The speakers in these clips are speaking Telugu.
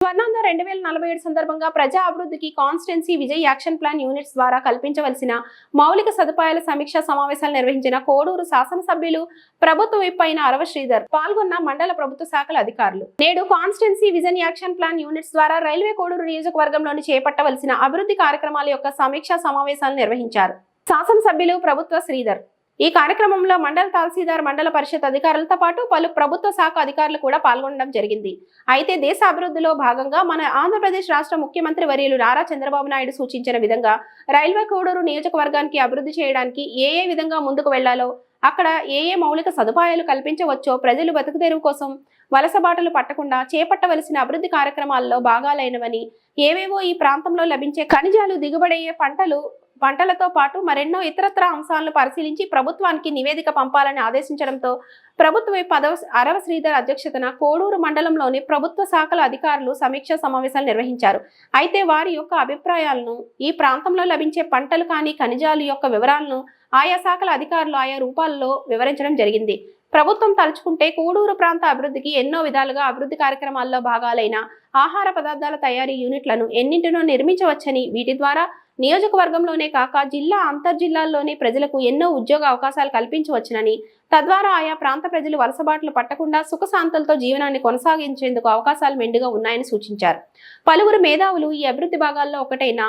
స్వర్ణాంధ్ర 2047 సందర్భంగా ప్రజా అభివృద్ధికి constituency Vijay action plan units ద్వారా కల్పించవలసిన మౌలిక సదుపాయాల సమీక్షా సమావేశాలు నిర్వహించిన కోడూరు శాసనసభ్యులు ప్రభుత్వ విప్ అయిన అరవ శ్రీధర్ పాల్గొన్న మండల ప్రభుత్వ శాఖల అధికారులు నేడు constituency vision action plan units ద్వారా రైల్వే కోడూరు నియోజకవర్గంలోని చేపట్టవలసిన అభివృద్ధి కార్యక్రమాల యొక్క సమీక్షా సమావేశాలు నిర్వహించారు. శాసనసభ్యులు ప్రభుత్వ శ్రీధర్ ఈ కార్యక్రమంలో మండల తహసీల్దార్ మండల పరిషత్ అధికారులతో పాటు పలు ప్రభుత్వ శాఖ అధికారులు కూడా పాల్గొనడం జరిగింది. అయితే దేశ అభివృద్ధిలో భాగంగా మన ఆంధ్రప్రదేశ్ రాష్ట్ర ముఖ్యమంత్రి వర్యులు నారా చంద్రబాబు నాయుడు సూచించిన విధంగా రైల్వే కోడూరు నియోజకవర్గానికి అభివృద్ధి చేయడానికి ఏ విధంగా ముందుకు వెళ్లాలో, అక్కడ ఏ మౌలిక సదుపాయాలు కల్పించవచ్చో, ప్రజలు బతుకుదెరువు కోసం వలసబాటలు పట్టకుండా చేపట్టవలసిన అభివృద్ధి కార్యక్రమాల్లో భాగాలైనవని, ఏవేవో ఈ ప్రాంతంలో లభించే ఖనిజాలు, దిగుబడయ్యే పంటలతో పాటు మరెన్నో ఇతరత్ర అంశాలను పరిశీలించి ప్రభుత్వానికి నివేదిక పంపాలని ఆదేశించడంతో ప్రభుత్వ అరవ శ్రీధర్ అధ్యక్షతన కోడూరు మండలంలోని ప్రభుత్వ శాఖల అధికారులు సమీక్షా సమావేశాలు నిర్వహించారు. అయితే వారి యొక్క అభిప్రాయాలను, ఈ ప్రాంతంలో లభించే పంటలు కానీ ఖనిజాలు యొక్క వివరాలను ఆయా శాఖల అధికారులు ఆయా రూపాల్లో వివరించడం జరిగింది. ప్రభుత్వం తలుచుకుంటే కోడూరు ప్రాంత అభివృద్ధికి ఎన్నో విధాలుగా అభివృద్ధి కార్యక్రమాల్లో భాగాలైన ఆహార పదార్థాల తయారీ యూనిట్లను ఎన్నింటినో నిర్మించవచ్చని, వీటి ద్వారా నియోజకవర్గంలోనే కాక జిల్లా అంతర్జిల్లాల్లోని ప్రజలకు ఎన్నో ఉద్యోగ అవకాశాలు కల్పించవచ్చునని, తద్వారా ఆయా ప్రాంత ప్రజలు వలసబాట్లు పట్టకుండా సుఖశాంతులతో జీవనాన్ని కొనసాగించేందుకు అవకాశాలు మెండుగా ఉన్నాయని సూచించారు. పలువురు మేధావులు ఈ అభివృద్ధి భాగాల్లో ఒకటైన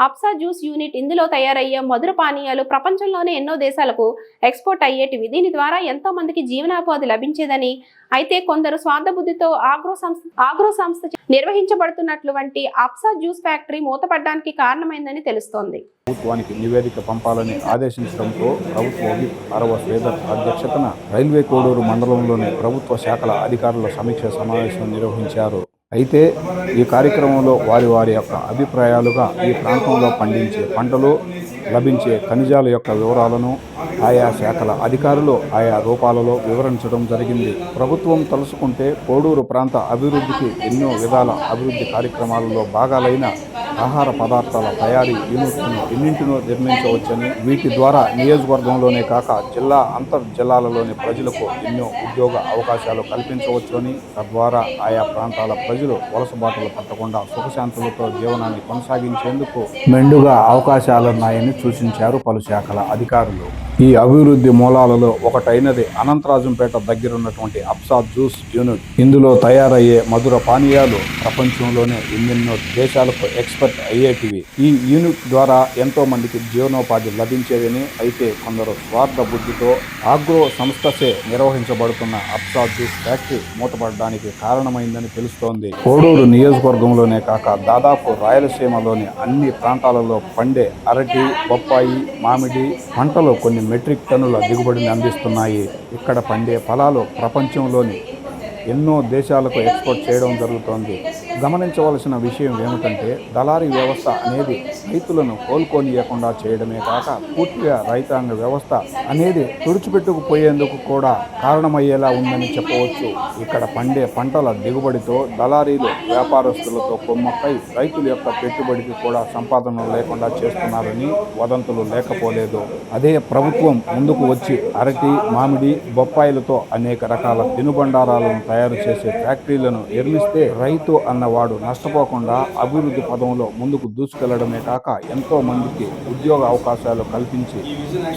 అప్సా జ్యూస్ యూనిట్, ఇందులో తయారయ్యే మధుర పానీయాలు ప్రపంచంలోనే ఎన్నో దేశాలకు ఎక్స్పోర్ట్ అయ్యేటివి, దీని ద్వారా ఎంతో మందికి జీవనోపాధి లభించేదని, అయితే కొందరు స్వార్థ బుద్ధితో ఆగ్రో సంస్థ నిర్వహించబడుతున్నటువంటి అప్సా జ్యూస్ ఫ్యాక్టరీ మూతపడడానికి కారణమైందని తెలుస్తోంది. ప్రభుత్వానికి నివేదిక పంపాలని ఆదేశించడంతో ప్రభుత్వ విప్ అరవ శ్రీధర్ అధ్యక్షతన రైల్వే కోడూరు మండలంలోని ప్రభుత్వ శాఖల అధికారుల సమీక్ష సమావేశం నిర్వహించారు. అయితే ఈ కార్యక్రమంలో వారి యొక్క అభిప్రాయాలుగా ఈ ప్రాంతంలో పండించే పంటలు, లభించే ఖనిజాల యొక్క వివరాలను ఆయా శాఖల అధికారులు ఆయా రూపాలలో వివరించడం జరిగింది. ప్రభుత్వం తలుసుకుంటే కోడూరు ప్రాంత అభివృద్ధికి ఎన్నో విధాల అభివృద్ధి కార్యక్రమాలలో భాగాలైన ఆహార పదార్థాల తయారీ యూనిట్లను ఎన్నింటినో నిర్మించవచ్చని, వీటి ద్వారా నియోజకవర్గంలోనే కాక జిల్లా అంతర్జిల్లాలలోని ప్రజలకు ఎన్నో ఉద్యోగ అవకాశాలు కల్పించవచ్చని, తద్వారా ఆయా ప్రాంతాల ప్రజలు వలసబాటలు పట్టకుండా సుఖశాంతులతో జీవనాన్ని కొనసాగించేందుకు మెండుగా అవకాశాలున్నాయని సూచించారు పలు శాఖల అధికారులు. ఈ అభివృద్ధి మూలాలలో ఒకటైనది అనంతరాజంపేట దగ్గరున్నటువంటి అప్సా జ్యూస్ యూనిట్. ఇందులో తయారయ్యే మధుర పానీయాలు ప్రపంచంలోనే ఎన్నెన్నో దేశాలకు ఎక్స్పోర్ట్ అయ్యేటివి. ఈ యూనిట్ ద్వారా ఎంతో మందికి జీవనోపాధి లభించేదని, అయితే కొందరు స్వార్థ బుద్ధితో ఆగ్రో సంస్థచే నిర్వహించబడుతున్న అప్సా జ్యూస్ ఫ్యాక్టరీ మూతపడడానికి కారణమైందని తెలుస్తోంది. కోడూరు నియోజకవర్గంలోనే కాక దాదాపు రాయలసీమలోని అన్ని ప్రాంతాలలో పండే అరటి, బొప్పాయి, మామిడి పంటలు కొన్ని మెట్రిక్ టన్నుల దిగుబడిని అందిస్తున్నాయి. ఇక్కడ పండే ఫలాలు ప్రపంచంలోని ఎన్నో దేశాలకు ఎక్స్పోర్ట్ చేయడం జరుగుతోంది. గమనించవలసిన విషయం ఏమిటంటే, దళారీ వ్యవస్థ అనేది రైతులను కోలుకోనియకుండా చేయడమే కాక పూర్తిగా రైతాంగ వ్యవస్థ అనేది తుడిచిపెట్టుకుపోయేందుకు కూడా కారణమయ్యేలా ఉందని చెప్పవచ్చు. ఇక్కడ పండే పంటల దిగుబడితో దళారీలు వ్యాపారస్తులతో కొమ్మక్కై రైతుల యొక్క పెట్టుబడికి కూడా సంపాదన లేకుండా చేస్తున్నారని వదంతులు లేకపోలేదు. అదే ప్రభుత్వం ముందుకు వచ్చి అరటి, మామిడి, బొప్పాయిలతో అనేక రకాల తినుబండారాలను తయారు చేసే ఫ్యాక్టరీలను నిర్మిస్తే రైతు అన్నవాడు నష్టపోకుండా అభివృద్ధి పదంలో ముందుకు దూసుకెళ్లడమే కాక ఎంతో మందికి ఉద్యోగ అవకాశాలు కల్పించి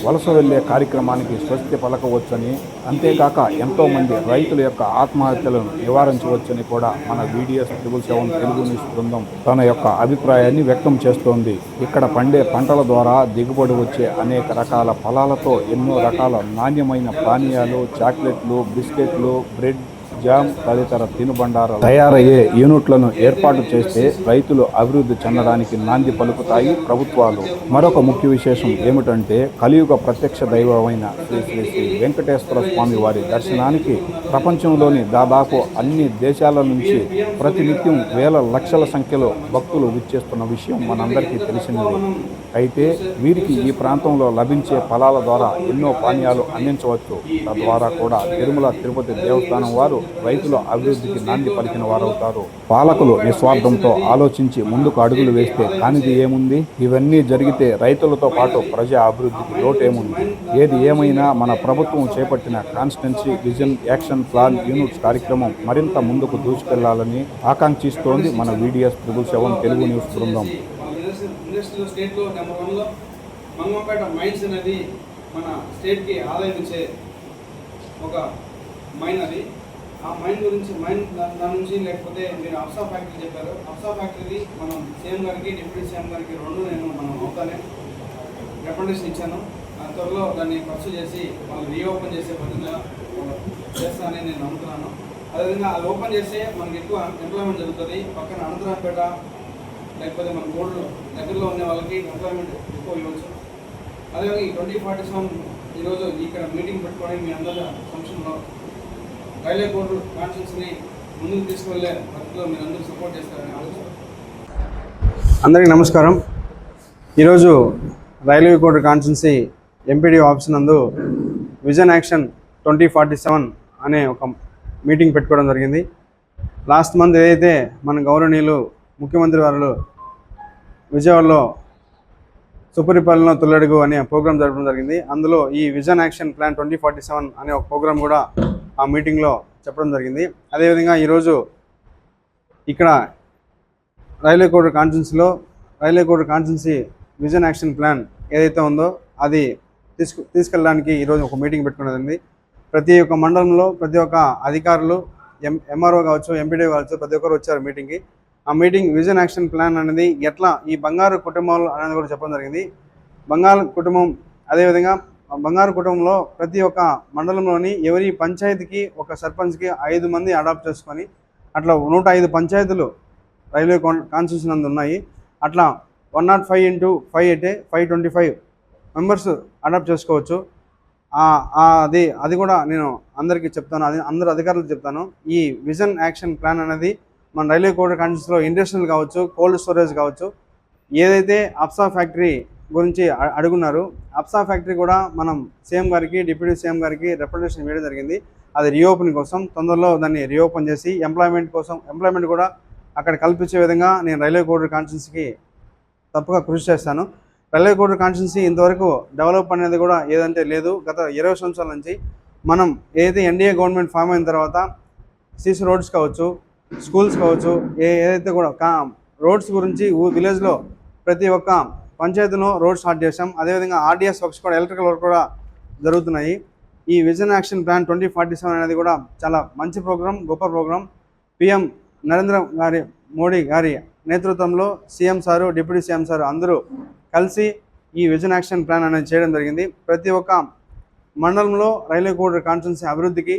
వలస వెళ్లే కార్యక్రమానికి స్వస్తి పలకవచ్చని, అంతేకాక ఎంతో మంది రైతుల యొక్క ఆత్మహత్యలను నివారించవచ్చని కూడా మన VDS 777 తెలుగు న్యూస్ బృందం తన యొక్క అభిప్రాయాన్ని వ్యక్తం చేస్తోంది. ఇక్కడ పండే పంటల ద్వారా దిగుబడి వచ్చే అనేక రకాల ఫలాలతో ఎన్నో రకాల నాణ్యమైన పానీయాలు, చాక్లెట్లు, బిస్కెట్లు, బ్రెడ్, జామ్ తదితర తినుబండారాలు తయారయ్యే యూనిట్లను ఏర్పాటు చేస్తే రైతులు అభివృద్ధి చెందడానికి నాంది పలుకుతాయి ప్రభుత్వాలు. మరొక ముఖ్య విశేషం ఏమిటంటే, కలియుగ ప్రత్యక్ష దైవమైన శ్రీ శ్రీ శ్రీ వెంకటేశ్వర స్వామి వారి దర్శనానికి ప్రపంచంలోని దాదాపు అన్ని దేశాల నుంచి ప్రతినిత్యం వేల లక్షల సంఖ్యలో భక్తులు విచ్చేస్తున్న విషయం మనందరికీ తెలిసినది. అయితే వీరికి ఈ ప్రాంతంలో లభించే ఫలాల ద్వారా ఎన్నో పానీయాలు అందించవచ్చు. తద్వారా కూడా తిరుమల తిరుపతి దేవస్థానం వారు రైతుల అభివృద్ధికి నాంది పలికిన వారవుతారు. పాలకులు నిస్వార్థంతో ఆలోచించి ముందుకు అడుగులు వేస్తే కానిది ఏముంది? ఇవన్నీ జరిగితే రైతులతో పాటు ప్రజా అభివృద్ధికి లోటేముంది? ఏది ఏమైనా మన ప్రభుత్వం చేపట్టిన constituency vision action plan units కార్యక్రమం మరింత ముందుకు దూసుకెళ్లాలని ఆకాంక్షిస్తోంది మన VDS 777 తెలుగు న్యూస్ బృందం. ఇండస్ట్రీలో స్టేట్లో నెంబర్ 1లో మంగంపేట మైన్స్ అనేది మన స్టేట్కి ఆదాయం ఇచ్చే ఒక మైన్. అది ఆ మైన్ గురించి దాని నుంచి లేకపోతే మీరు అప్సా ఫ్యాక్టరీ చెప్పారు. అప్సా ఫ్యాక్టరీ మనం సీఎం గారికి డిప్యూటీ సీఎం గారికి మనం అవుతానే రికమెండేషన్ ఇచ్చాను. త్వరలో దాన్ని పర్సూ చేసి వాళ్ళు రీఓపెన్ చేసే పద్ధతిగా చేస్తానని నేను నమ్ముతున్నాను. అదేవిధంగా అది ఓపెన్ చేస్తే మనకి ఎక్కువ ఎంప్లాయ్మెంట్ జరుగుతుంది. పక్కన అనంతరాంపేట లేకపోతే మన గోల్డ్ దగ్గరలో ఉన్న వాళ్ళకి ఎంప్లాయ్మెంట్ ఎక్కువ ఇవ్వచ్చు. అదేవిధంగా ఈ 2047 ఈరోజు ఇక్కడ మీటింగ్ పెట్టుకొని మీ అందరి ఫంక్షన్లో రైల్వే కోడ్ కాన్స్టిట్యున్సీని ముందుకు తీసుకువెళ్ళే పద్ధతిలో మీరు అందరూ సపోర్ట్ చేస్తారని ఆలోచన. అందరికీ నమస్కారం. ఈరోజు railway code constituency MPD office నందు విజన్ యాక్షన్ 2047 అనే ఒక మీటింగ్ పెట్టుకోవడం జరిగింది. లాస్ట్ మంత్ ఏదైతే మన గౌరవనీయులు ముఖ్యమంత్రి వారు విజయవాడలో సుపరిపాలన తొలడుగు అనే ప్రోగ్రాం జరపడం జరిగింది. అందులో ఈ విజన్ యాక్షన్ ప్లాన్ 2047 అనే ఒక ప్రోగ్రాం కూడా ఆ మీటింగ్లో చెప్పడం జరిగింది. అదేవిధంగా ఈరోజు ఇక్కడ railway code constituency vision action plan ఏదైతే ఉందో అది తీసుకెళ్ళడానికి ఈరోజు ఒక మీటింగ్ పెట్టుకున్నది. ప్రతి ఒక్క మండలంలో ప్రతి ఒక్క అధికారులు ఎంఆర్ఓ కావచ్చు, ఎంపీడీ కావచ్చు, ప్రతి ఒక్కరు వచ్చారు మీటింగ్కి. ఆ మీటింగ్ విజన్ యాక్షన్ ప్లాన్ అనేది ఎట్లా ఈ బంగారు కుటుంబాలు అనేది కూడా చెప్పడం జరిగింది. బంగారు కుటుంబం అదేవిధంగా బంగారు కుటుంబంలో ప్రతి ఒక్క మండలంలోని ఎవరి పంచాయతీకి ఒక సర్పంచ్కి 5 మంది అడాప్ట్ చేసుకొని అట్లా 105 పంచాయతీలు రైల్వే కాన్స్టిట్యున్సీ నందు ఉన్నాయి. అట్లా 105 × 5 అయితే 525 మెంబర్స్ అడాప్ట్ చేసుకోవచ్చు. అది కూడా నేను అందరికీ చెప్తాను, అందరు అధికారులకు చెప్తాను. ఈ విజన్ యాక్షన్ ప్లాన్ అనేది మన రైల్వే కోడ్ కాన్స్టిట్యున్సీలో ఇండస్ట్రియల్ కావచ్చు, కోల్డ్ స్టోరేజ్ కావచ్చు, ఏదైతే అప్సా ఫ్యాక్టరీ గురించి అడుగున్నారు, అప్సా ఫ్యాక్టరీ కూడా మనం సీఎం గారికి డిప్యూటీ సీఎం గారికి రిప్రజెంటేషన్ వేయడం జరిగింది. అది రీఓపెన్ కోసం తొందరలో దాన్ని రీఓపెన్ చేసి ఎంప్లాయ్మెంట్ కూడా అక్కడ కల్పించే విధంగా నేను రైల్వే కోడ్ కాన్స్టిట్యున్సీకి తప్పక కృషి చేస్తాను. రైల్వే కోడ్ కాన్స్టిట్యున్సీ ఇంతవరకు డెవలప్ అనేది కూడా ఏదంటే లేదు. గత 20 సంవత్సరాల నుంచి మనం ఏదైతే ఎన్డీఏ గవర్నమెంట్ ఫామ్ అయిన తర్వాత సీసీ రోడ్స్ కావచ్చు, స్కూల్స్ కావచ్చు, ఏదైతే కూడా రోడ్స్ గురించి విలేజ్లో ప్రతి ఒక్క పంచాయతీలో రోడ్ స్టార్ట్ చేసాం. అదేవిధంగా ఆర్డీఎస్ వర్క్స్ కూడా ఎలక్ట్రికల్ వర్క్ కూడా జరుగుతున్నాయి. ఈ విజన్ యాక్షన్ ప్లాన్ 2047 అనేది కూడా చాలా మంచి ప్రోగ్రాం, గొప్ప ప్రోగ్రాం. పిఎం నరేంద్ర మోడీ గారి నేతృత్వంలో CM sir, deputy CM sir అందరూ కలిసి ఈ విజన్ యాక్షన్ ప్లాన్ అనేది చేయడం జరిగింది. ప్రతి ఒక్క మండలంలో రైల్వే కోడ్ కాన్స్టిట్యున్సీ అభివృద్ధికి